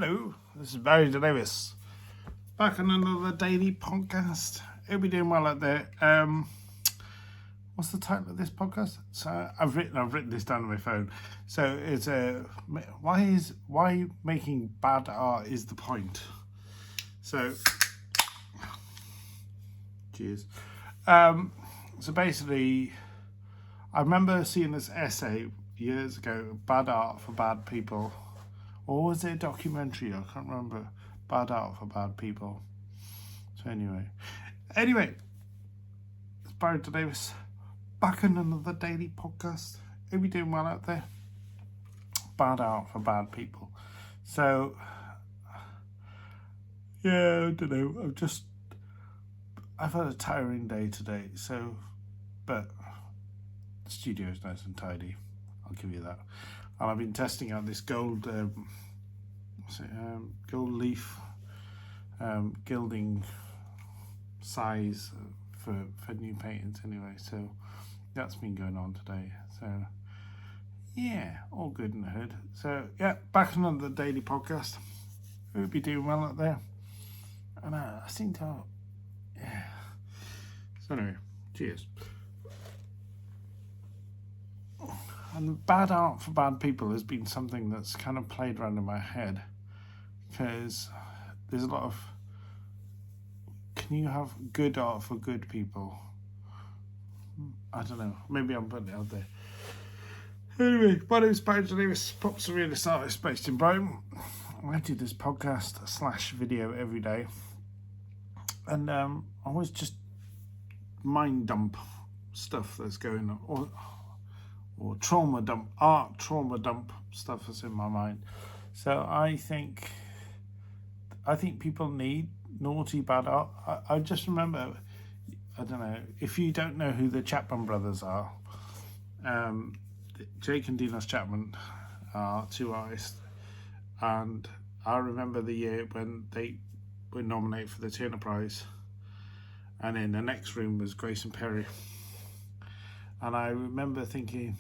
Hello, this is Barrie J Davies, back on another daily podcast. Hope you're doing well out there. What's the title of this podcast? So I've written this down on my phone. So it's why making bad art is the point. So cheers. So basically, I remember seeing this essay years ago, Bad Art for Bad People. Or was it a documentary? I can't remember. Bad Art for Bad People. So anyway, it's Barrie J Davies, back on another daily podcast. Hope you're doing well out there. Bad Art for Bad People. So, yeah, I don't know. I've had a tiring day today. So, but the studio is nice and tidy. I'll give you that. And I've been testing out this gold leaf gilding size for new paintings anyway. So that's been going on today. So yeah, all good in the hood. So yeah, back on the daily podcast. Hope you're doing well out there. And I seem to, yeah. So anyway, cheers. And bad art for bad people has been something that's kind of played around in my head, because there's a lot of, can you have good art for good people? I don't know, maybe I'm putting it out there. Anyway, my name is Barrie J Davies, pop surrealist artist based in Brighton. I do this podcast / video every day, and I always just mind dump stuff that's going on, or trauma dump stuff that's in my mind. So I think people need naughty bad art. I just remember, I don't know, if you don't know who the Chapman brothers are, Jake and Dinos Chapman are two artists, and I remember the year when they were nominated for the Turner Prize, and in the next room was Grace and Perry, and I remember thinking,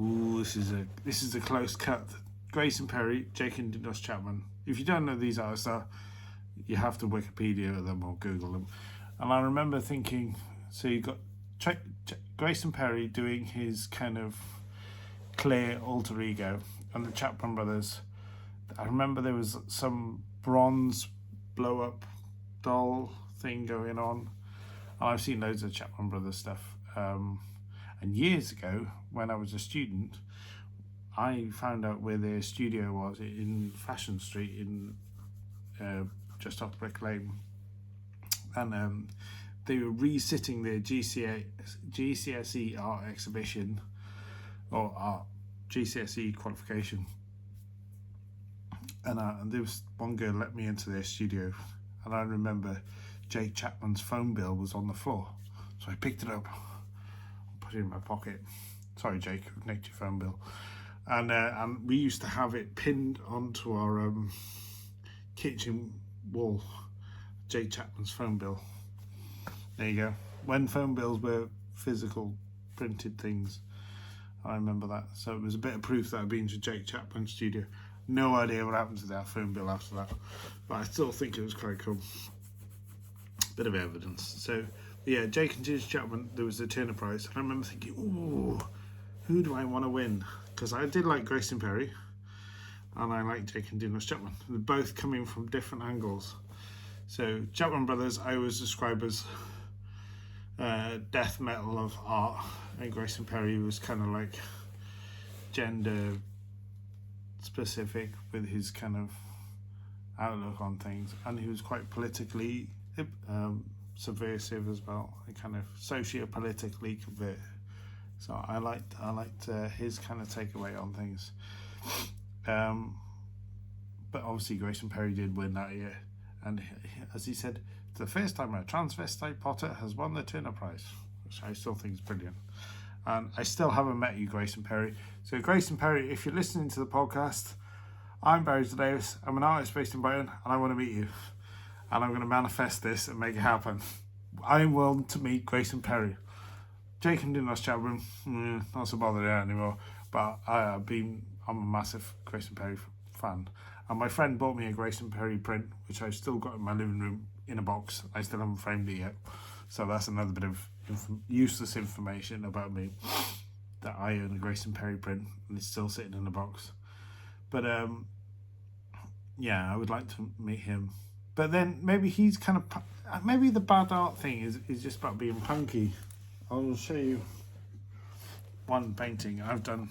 ooh, this is a close cut. Grace and Perry, Jake and Dinos Chapman. If you don't know these artists, you have to Wikipedia them or Google them. And I remember thinking, so you got Grace and Perry doing his kind of clear alter ego, and the Chapman brothers. I remember there was some bronze blow up doll thing going on, and I've seen loads of Chapman brothers stuff. And years ago, when I was a student, I found out where their studio was in Fashion Street, in just off Brick Lane, and they were resitting their GCSE art exhibition, or art GCSE qualification, and there was one girl let me into their studio, and I remember Jake Chapman's phone bill was on the floor, so I picked it up, put it in my pocket. Sorry, Jake, I've nicked your phone bill. And we used to have it pinned onto our kitchen wall, Jake Chapman's phone bill. There you go. When phone bills were physical printed things, I remember that. So it was a bit of proof that I'd been to Jake Chapman's studio. No idea what happened to that phone bill after that, but I still think it was quite cool. Bit of evidence. So yeah, Jake and Dinos Chapman, there was the Turner Prize, and I remember thinking, ooh, who do I want to win? Because I did like Grace and Perry, and I like Jake and Dinos Chapman. They're both coming from different angles. So Chapman brothers, I always describe as death metal of art, and Grace and Perry was kind of like gender specific with his kind of outlook on things, and he was quite politically subversive as well, and kind of socio-politically convert. So I liked his kind of takeaway on things. But obviously Grace and Perry did win that year, and as he said, it's the first time a transvestite potter has won the Turner Prize, which I still think is brilliant. And I still haven't met you, Grace and Perry. So Grace and Perry, if you're listening to the podcast, I'm Barrie J Davies. I'm an artist based in Brighton, and I want to meet you. And I'm going to manifest this and make it happen. I want to meet Grace and Perry. Jake and Dinos Chapman, not so bothered anymore. But I'm a massive Grace and Perry fan. And my friend bought me a Grayson Perry print, which I've still got in my living room in a box. I still haven't framed it yet. So that's another bit of useless information about me, that I own a Grayson Perry print and it's still sitting in a box. But yeah, I would like to meet him. But then maybe he's kind of, maybe the bad art thing is just about being punky. I'll show you one painting I've done.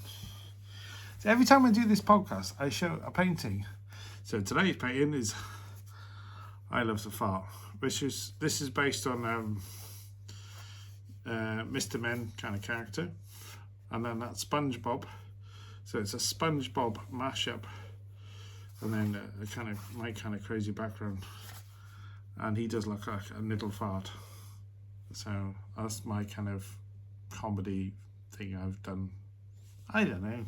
So every time I do this podcast, I show a painting. So today's painting is I Love the Fart, this is based on Mr. Men kind of character, and then that SpongeBob. So it's a SpongeBob mashup, and then my kind of crazy background, and he does look like a little fart. So that's my kind of comedy thing I've done. I don't know,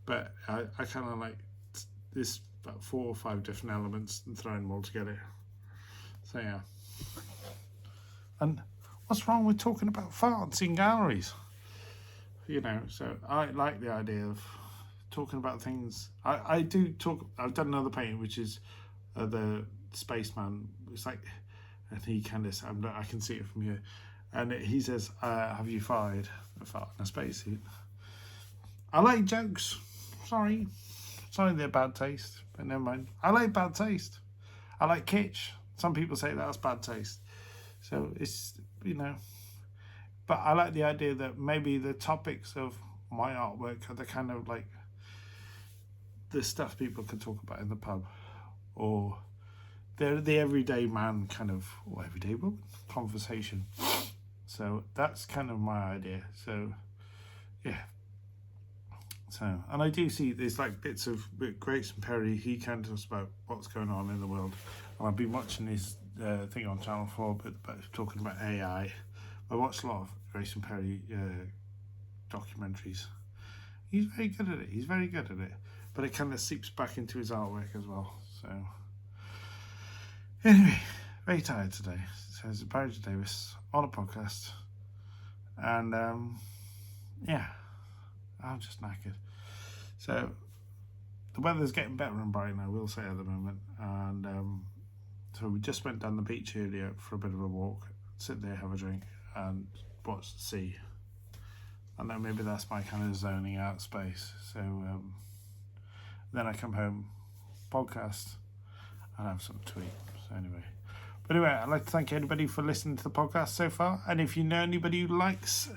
but I kind of like this, about 4 or 5 different elements and throwing them all together. So yeah. And what's wrong with talking about farts in galleries? You know, so I like the idea of talking about things. I do talk. I've done another painting which is the spaceman. It's like, and he kind of, I can see it from here, and he says, "Have you fired a fart in a spacesuit?" I like jokes. Sorry, they're bad taste, but never mind. I like bad taste. I like kitsch. Some people say that's bad taste. So it's, you know, but I like the idea that maybe the topics of my artwork are the kind of like the stuff people can talk about in the pub, or they're the everyday man kind of, or everyday woman conversation. So that's kind of my idea. So yeah. So, and I do see there's like bits of Grayson Perry. He can tell us about what's going on in the world. And I've been watching his thing on Channel 4, but talking about AI. I watched a lot of Grayson Perry documentaries. He's very good at it. He's very good at it. But it kind of seeps back into his artwork as well. So, anyway, very tired today. So it's Barrie J Davies on a podcast. And, yeah, I'm just knackered. So, the weather's getting better in Brighton, I will say, at the moment. And so we just went down the beach earlier for a bit of a walk, sit there, have a drink, and watch the sea. And then maybe that's my kind of zoning out space. So then I come home, podcast, and have something to eat. So anyway, I'd like to thank everybody for listening to the podcast so far. And if you know anybody who likes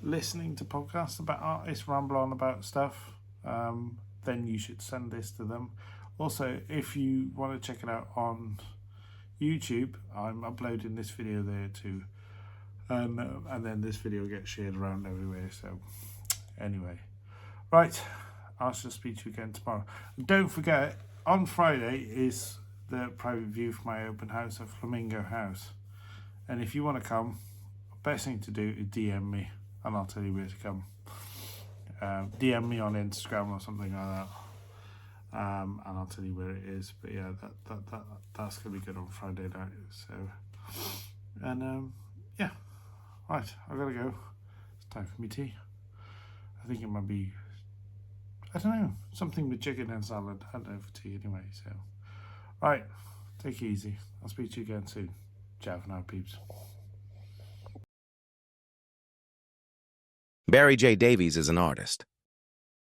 listening to podcasts about artists ramble on about stuff, then you should send this to them. Also, if you want to check it out on YouTube, I'm uploading this video there too, and then this video gets shared around everywhere. So anyway, right, I shall speak to you again tomorrow. And don't forget, on Friday is the private view for my open house at Flamingo House, and if you want to come, best thing to do is DM me and I'll tell you where to come. DM me on Instagram or something like that, and I'll tell you where it is. But yeah, that's gonna be good on Friday night. So, and yeah, right, I gotta go. It's time for me tea. I think it might be, I don't know, something with chicken and salad. I don't know, for tea anyway. So, right, take it easy. I'll speak to you again soon. Ciao for now, peeps. Barrie J Davies is an artist.